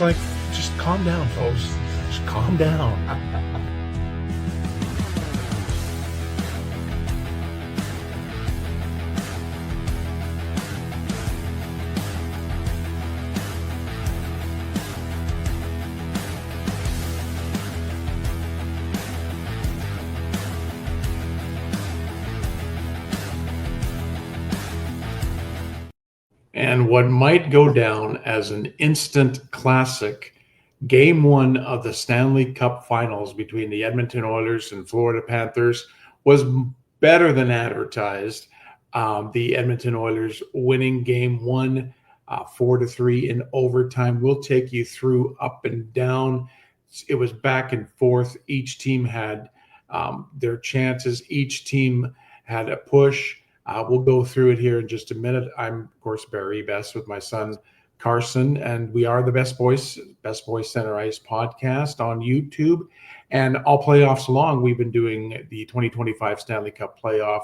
It's like, just calm down, folks. Just calm down. And what might go down as an instant classic, Game 1 of the Stanley Cup Finals between the Edmonton Oilers and Florida Panthers was better than advertised. The Edmonton Oilers winning Game 1 4-3 in overtime. We'll take you through up and down. It was back and forth. Each team had their chances. Each team had a push. We'll go through it here in just a minute. I'm, of course, Barry Besse with my son, Carson, and we are the Best Boys Center Ice podcast on YouTube. And all playoffs long, we've been doing the 2025 Stanley Cup playoff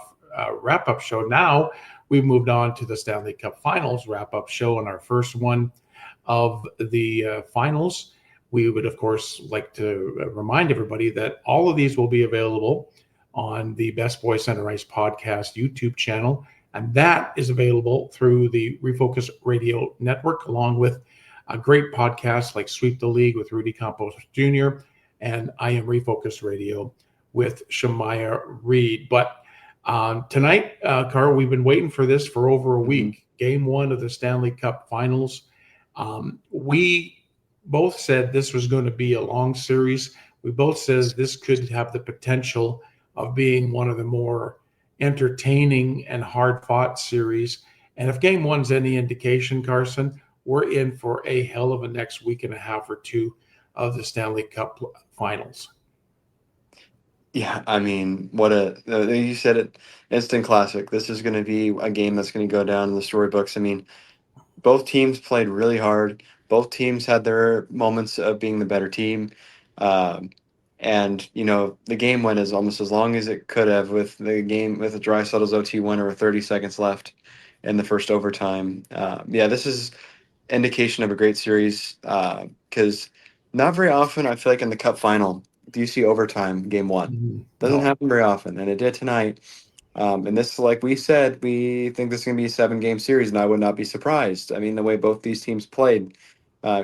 wrap-up show. Now we've moved on to the Stanley Cup Finals wrap-up show, and our first one of the finals. We would, of course, like to remind everybody that all of these will be available on the Best Boys Center Ice podcast YouTube channel. And that is available through the Refocused Radio Network, along with a great podcast like Sweep the League with Rudy Campos Jr. and I Am Refocused Radio with Shamaya Reed. But tonight, Carl, we've been waiting for this for over a week. Game 1 of the Stanley Cup Finals. We both said this was going to be a long series. We both said this could have the potential of being one of the more entertaining and hard-fought series. And if Game 1's any indication, Carson, we're in for a hell of a next week and a half or two of the Stanley Cup Finals. Yeah, I mean, you said it, instant classic. This is going to be a game that's going to go down in the storybooks. I mean, both teams played really hard. Both teams had their moments of being the better team. And, the game went as almost as long as it could have with the Draisaitl's OT winner with 30 seconds left in the first overtime. This is indication of a great series because not very often, I feel like in the Cup final, do you see overtime Game 1. Doesn't happen very often, and it did tonight. And this, like we said, we think this is going to be a 7-game series, and I would not be surprised. I mean, the way both these teams played.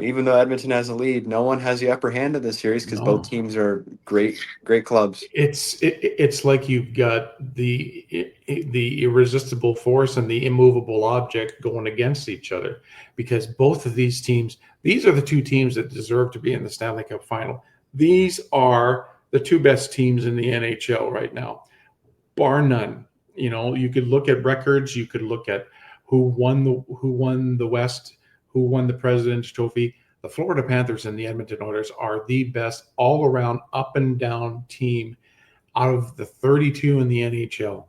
Even though Edmonton has a lead, no one has the upper hand of this series because both teams are great clubs. It's like you've got the irresistible force and the immovable object going against each other, because both of these teams, these are the two teams that deserve to be in the Stanley Cup final. These are the two best teams in the NHL right now, bar none. You could look at records, you could look at who won the West, who won the President's Trophy. The Florida Panthers and the Edmonton Oilers are the best all-around, up-and-down team out of the 32 in the NHL.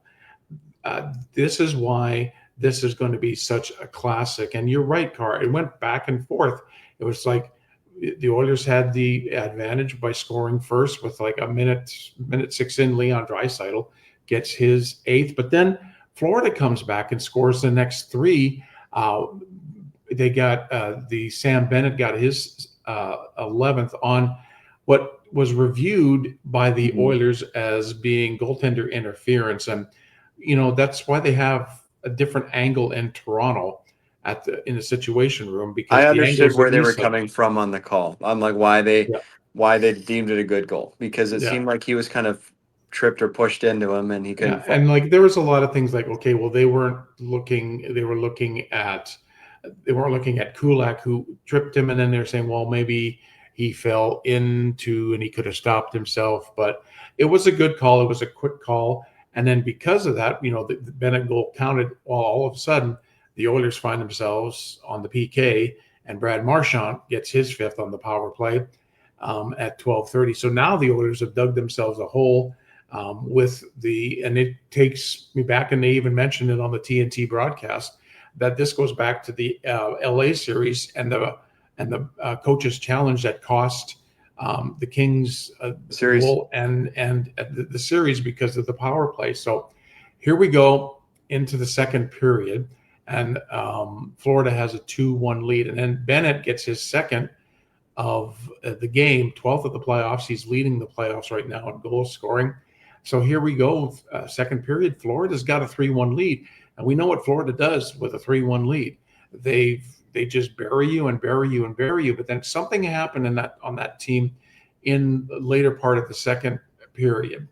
This is why this is going to be such a classic. And you're right, Carr. It went back and forth. It was like the Oilers had the advantage by scoring first with like a minute 6 in. Leon Draisaitl gets his 8th. But then Florida comes back and scores the next 3. They got the Sam Bennett got his 11th on what was reviewed by the Oilers as being goaltender interference. And, that's why they have a different angle in Toronto in the Situation Room, because I understood where they were coming from on the call. I'm like, why they deemed it a good goal, because it seemed like he was kind of tripped or pushed into him and he couldn't. And like, there was a lot of things like, okay, well, they weren't looking at Kulak, who tripped him, and then they're saying, well, maybe he fell into and he could have stopped himself. But it was a good call. It was a quick call. And then because of that, the Bennett goal counted. Well, all of a sudden, the Oilers find themselves on the PK, and Brad Marchand gets his 5th on the power play at 12:30. So now the Oilers have dug themselves a hole and it takes me back, and they even mentioned it on the TNT broadcast, that this goes back to the LA series and the coach's challenge that cost the Kings series and the series because of the power play. So here we go into the second period, and Florida has a 2-1 lead, and then Bennett gets his second the game, 12th of the playoffs. He's leading the playoffs right now in goal scoring. So here we go, second period. Florida's got a 3-1 lead, and we know what Florida does with a 3-1 lead. They just bury you and bury you and bury you. But then something happened in that on that team in the later part of the second period.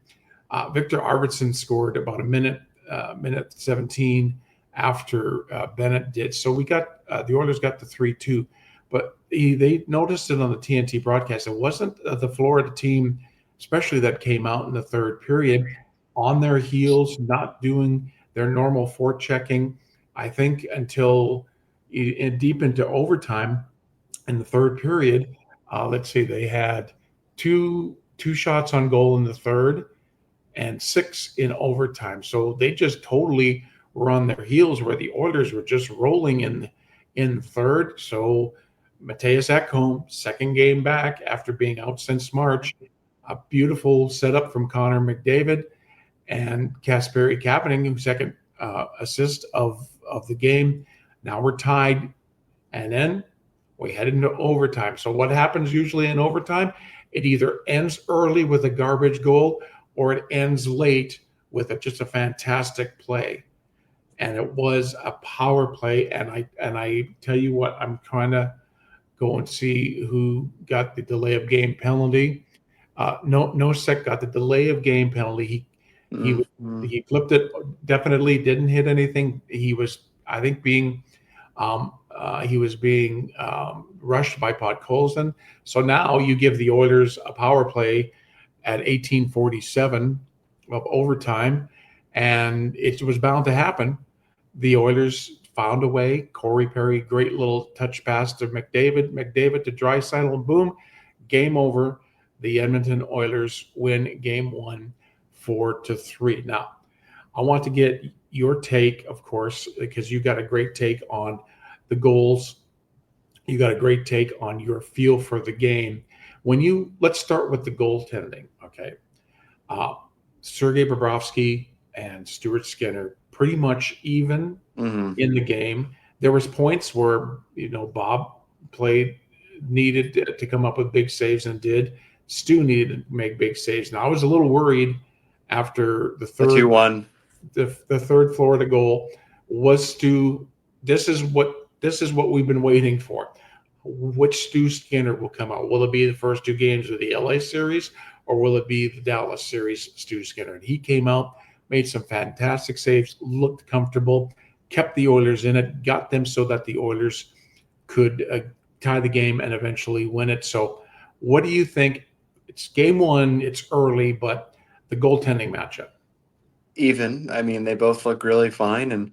Victor Arvidsson scored about minute 17 after Bennett did. So we got the Oilers got the 3-2, but they noticed it on the TNT broadcast. It wasn't the Florida team, especially that came out in the third period, on their heels, not doing their normal forechecking. I think until deep into overtime in the third period. Let's see, they had two shots on goal in the third and 6 in overtime. So they just totally were on their heels where the Oilers were just rolling in third. So Matthias Ekholm, second game back after being out since March. A beautiful setup from Connor McDavid and Kasperi Kapanen, second assist of the game. Now we're tied, and then we head into overtime. So what happens usually in overtime? It either ends early with a garbage goal or it ends late with just a fantastic play. And it was a power play. And I tell you what, I'm trying to go and see who got the delay of game penalty. No Sec got the delay of game penalty. He Mm-hmm. he flipped it. Definitely didn't hit anything. He was, I think, being rushed by Podkolzin. So now you give the Oilers a power play at 18:47 of overtime, and it was bound to happen. The Oilers found a way. Corey Perry, great little touch pass to McDavid. McDavid to Draisaitl, and boom, game over. The Edmonton Oilers win game one, 4-3. Now, I want to get your take, of course, because you got a great take on the goals. You got a great take on your feel for the game. Let's start with the goaltending. Okay, uh, Sergei Bobrovsky and Stuart Skinner pretty much even Mm-hmm. in the game. There was points where Bob played needed to come up with big saves and did. Stu needed to make big saves. Now I was a little worried after The 2-1. the third Florida goal. Was Stu? This is what we've been waiting for. Which Stu Skinner will come out? Will it be the first two games of the LA series, or will it be the Dallas series, Stu Skinner? And he came out, made some fantastic saves, looked comfortable, kept the Oilers in it, got them so that the Oilers could tie the game and eventually win it. So, what do you think? It's game one, it's early, but the goaltending matchup. Even. I mean, they both look really fine. And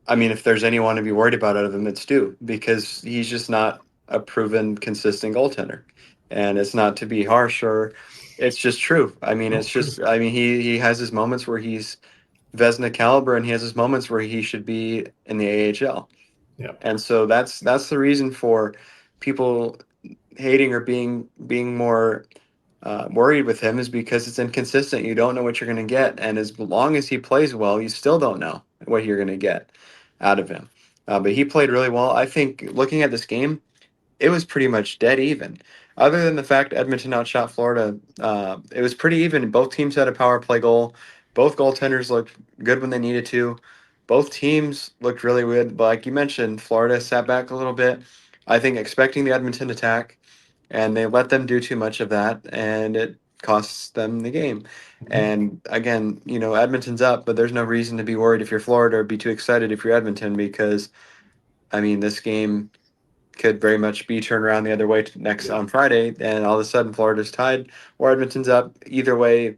I mean, if there's anyone to be worried about out of him, it's Stu, because he's just not a proven, consistent goaltender. And it's not to be harsh, or it's just true. I mean, No, it's true. just, I mean, he has his moments where he's Vesna caliber, and he has his moments where he should be in the AHL. Yeah. And so that's the reason for people hating or being more worried with him, is because it's inconsistent. You don't know what you're going to get, and as long as he plays well, you still don't know what you're going to get out of him. But he played really well. I think looking at this game, it was pretty much dead even. Other than the fact Edmonton outshot Florida, it was pretty even. Both teams had a power play goal. Both goaltenders looked good when they needed to. Both teams looked really good. But like you mentioned, Florida sat back a little bit. I think expecting the Edmonton attack, and they let them do too much of that, and it costs them the game. Mhm. And again, Edmonton's up, but there's no reason to be worried if you're Florida, or be too excited if you're Edmonton, because I mean, this game could very much be turned around the other way next Yeah. on Friday, and all of a sudden Florida's tied or Edmonton's up. Either way,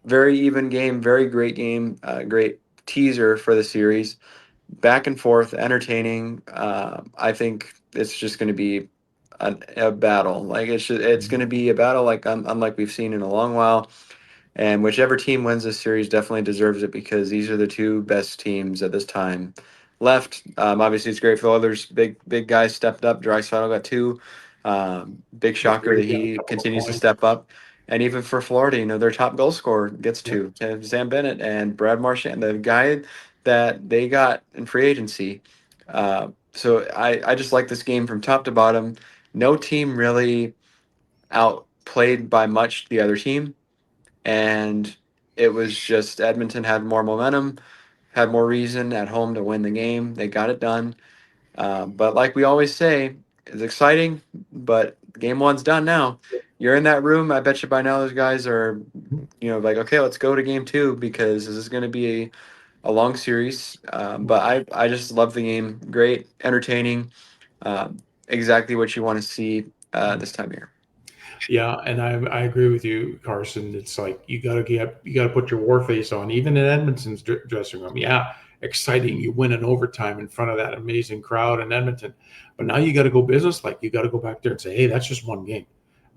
very even game, very great game, great teaser for the series. Back and forth, entertaining. I think it's just going to be a battle. Like it's going Mhm. to be a battle like unlike we've seen in a long while. And whichever team wins this series definitely deserves it, because these are the two best teams at this time left. Obviously, it's great for the others. Big guys stepped up. Draisaitl got two. Big shocker that McGrady got a he couple of continues to points. step up. And even for Florida, their top goal scorer gets Yep. two. Sam Bennett and Brad Marchand, the guy that they got in free agency. So I just like this game from top to bottom. no team really outplayed by much the other team, and it was just Edmonton had more momentum, had more reason at home to win the game. They got it done. But like we always say, it's exciting, but game one's done now. You're in that room. I bet you by now those guys are, like, okay, let's go to game two because this is going to be a long series. But I just love the game. Great, entertaining, exactly what you want to see this time of year. Yeah, and I agree with you, Carson. It's like you got to put your war face on, even in Edmonton's dressing room. Yeah, exciting. You win in overtime in front of that amazing crowd in Edmonton, but now you got to go business. Like you got to go back there and say, hey, that's just one game.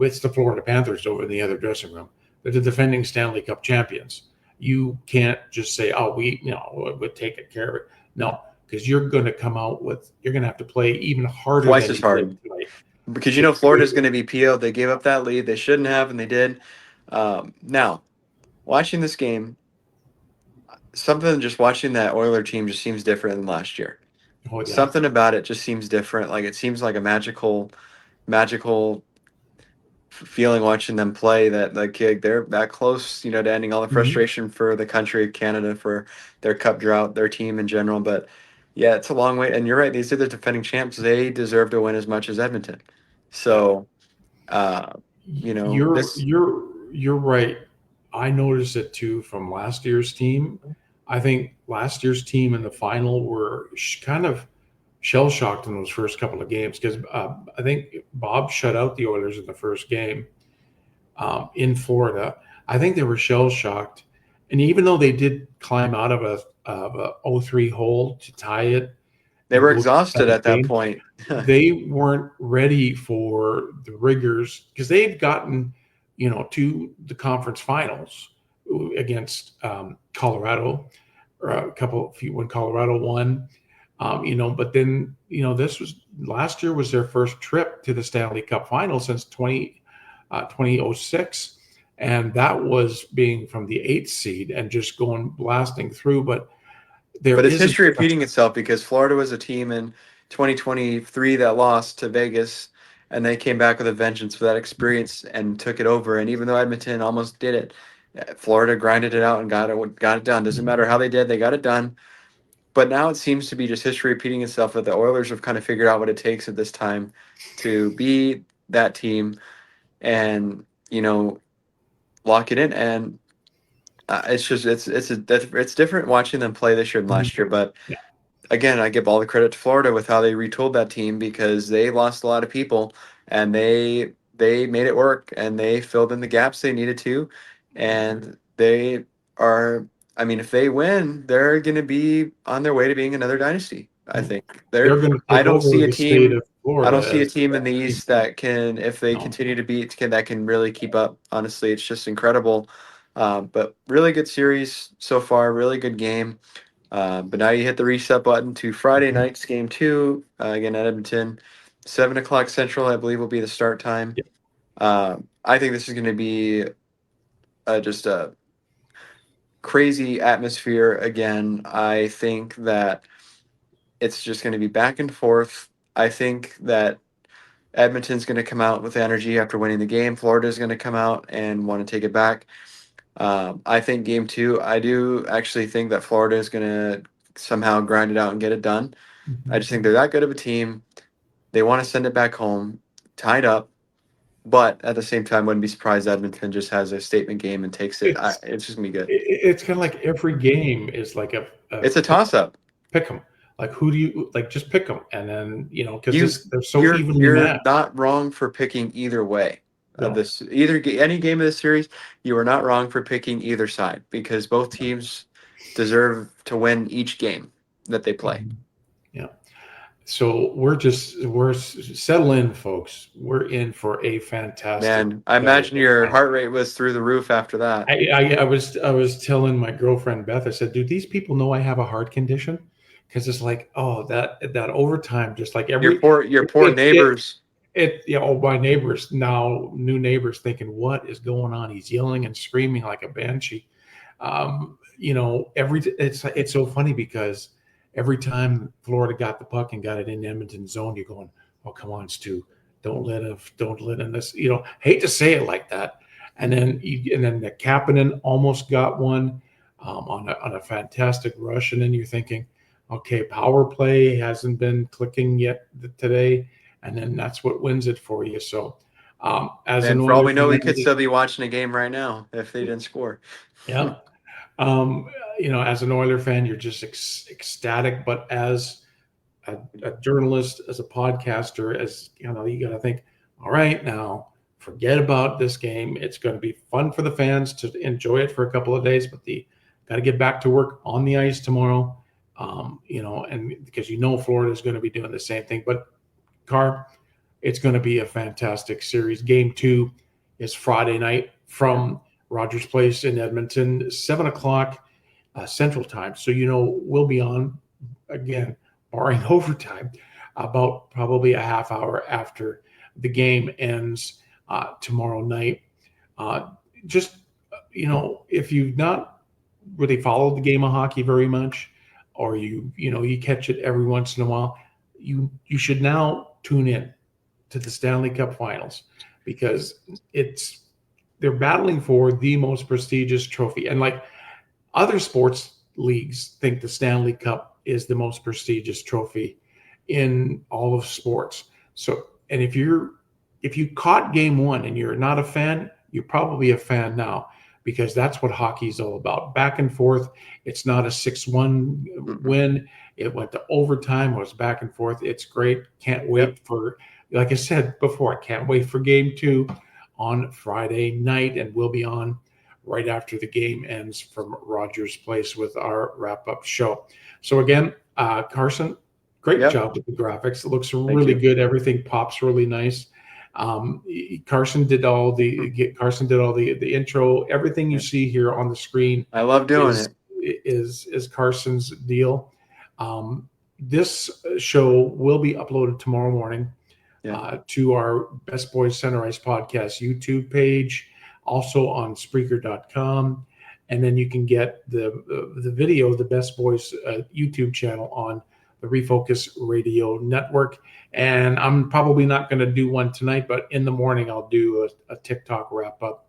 It's the Florida Panthers over in the other dressing room. They're the defending Stanley Cup champions. You can't just say, oh, we're taking care of it. No, because you're going to come out with you're going to have to play even harder Twice than as you did hard. tonight. Because To, Florida's going to be PO'd. They gave up that lead. They shouldn't have, and they did. Now, watching this game, something just watching that Oiler team just seems different than last year. oh yeah. Something about it just seems different. Like it seems like a magical feeling watching them play. That like they're that close, to ending all the Mhm. frustration for the country of Canada for their cup drought, their team in general. But yeah, it's a long way. And you're right; these are the defending champs. They deserve to win as much as Edmonton. Yeah. So, uh, You're this you're you're right. I noticed it too from last year's team. I think last year's team in the final were kind of shell shocked in those first couple of games because I think Bob shut out the Oilers in the first game in Florida. I think they were shell shocked, and even though they did climb out of a 0-3 hole to tie it they and were go to the exhausted seventh at that game, point. they weren't ready for the rigors because they've gotten, to the conference finals against Colorado, or a couple few when Colorado won. But then this was last year was their first trip to the Stanley Cup final since 2006, and that was being from the eighth seed and just going blasting through. But there But it's isn't. history repeating itself because Florida was a team in 2023 that lost to Vegas, and they came back with a vengeance for that experience and took it over. And even though Edmonton almost did it, Florida grinded it out and got it done. Doesn't matter how they did, they got it done. But now it seems to be just history repeating itself that the Oilers have kind of figured out what it takes at this time to be that team and lock it in. And it's just it's different watching them play this year than last year, but Yeah. again, I give all the credit to Florida with how they retooled that team because they lost a lot of people and they made it work and they filled in the gaps they needed to, and they are. I mean, if they win, they're going to be on their way to being another dynasty. I think they're. They're going to I take don't see over a the state team. of I don't Florida see a as team in the East that can, if they no. continue to beat, that can really keep up. Honestly, it's just incredible. But really good series so far. Really good game. But now you hit the reset button to Friday night's game two, again at Edmonton. 7 o'clock Central, I believe, will be the start time. Yeah. I think this is going to be just a crazy atmosphere again. I think that it's just going to be back and forth. I think that Edmonton's going to come out with energy after winning the game. Florida's going to come out and want to take it back. I think game two, I do actually think that Florida is going to somehow grind it out and get it done. I Mhm. just think they're that good of a team. They want to send it back home, tied up, but at the same time, wouldn't be surprised Edmonton just has a statement game and takes it. It's It's just gonna be good. it's kind of like every game is like a It's a toss up. pick 'em. Like who do you like? Just pick them, and then because You this they're so evenly you're matched. not wrong for picking either way of No, this. Any game of this series, you are not wrong for picking either side because both teams deserve to win each game that they play. mhm, yeah. So we're settle in, folks. We're in for a fantastic Man, I Stanley imagine Cup your final. heart rate was through the roof after that. I was telling my girlfriend Beth. I said, "Do these people know I have a heart condition?" Because it's like, oh, that overtime, just like Your poor it it neighbors. my neighbors now, new neighbors, thinking, what is going on? He's yelling and screaming like a banshee. It's so funny because every time Florida got the puck and got it in Edmonton zone, you're going, oh, come on, Stu. don't let in this. Hate to say it like that. And then the Kapanen almost got one on a fantastic rush. And then you're thinking, okay, power play hasn't been clicking yet today, and then that's what wins it for you. So, as an And for all Oiler we know, we fan, could still be watching a game right now if they didn't score. yeah, as an Oiler fan, you're just ecstatic. But as a journalist, as a podcaster, as you got to think, all right, now forget about this game. It's going to be fun for the fans to enjoy it for a couple of days, but got to get back to work on the ice tomorrow. And because Florida is going to be doing the same thing. But it's going to be a fantastic series. Game 2 is Friday night from Rogers Place in Edmonton, 7 o'clock Central Time. So we'll be on again, barring overtime, about probably a half hour after the game ends tomorrow night. Just if you've not really followed the game of hockey very much, or you catch it every once in a while, you should now tune in to the Stanley Cup Finals, because they're battling for the most prestigious trophy. And like other sports leagues think the Stanley Cup is the most prestigious trophy in all of sports. So, and if you caught game 1 and you're not a fan, you're probably a fan now, because that's what hockey is all about. Back and forth. It's not a 6-1 win. It went to overtime. It was back and forth. It's great. Can't wait for, like I said before, I can't wait for game 2 on Friday night, and we'll be on right after the game ends from Rogers Place with our wrap-up show. So again, Carson, great job with the graphics. It looks really good. Everything pops really nice. Carson did all the intro. Everything you see here on the screen, I love doing it. Is Carson's deal. This show will be uploaded tomorrow morning to our Best Boys Center Ice podcast YouTube page, also on Spreaker.com, and then you can get the video of the Best Boys YouTube channel on the Refocused Radio Network. And I'm probably not going to do one tonight, but in the morning I'll do a TikTok wrap up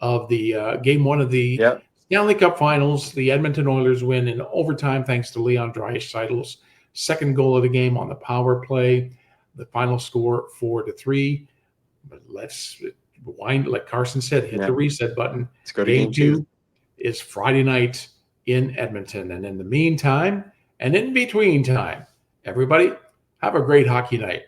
of the game 1 of the Stanley Cup Finals. The Edmonton Oilers win in overtime thanks to Leon Draisaitl's second goal of the game on the power play. The final score 4-3. But let's wind, like Carson said, hit the reset button. Let's go to game 2 is Friday night in Edmonton. And in the meantime, and in between time, everybody have a great hockey night.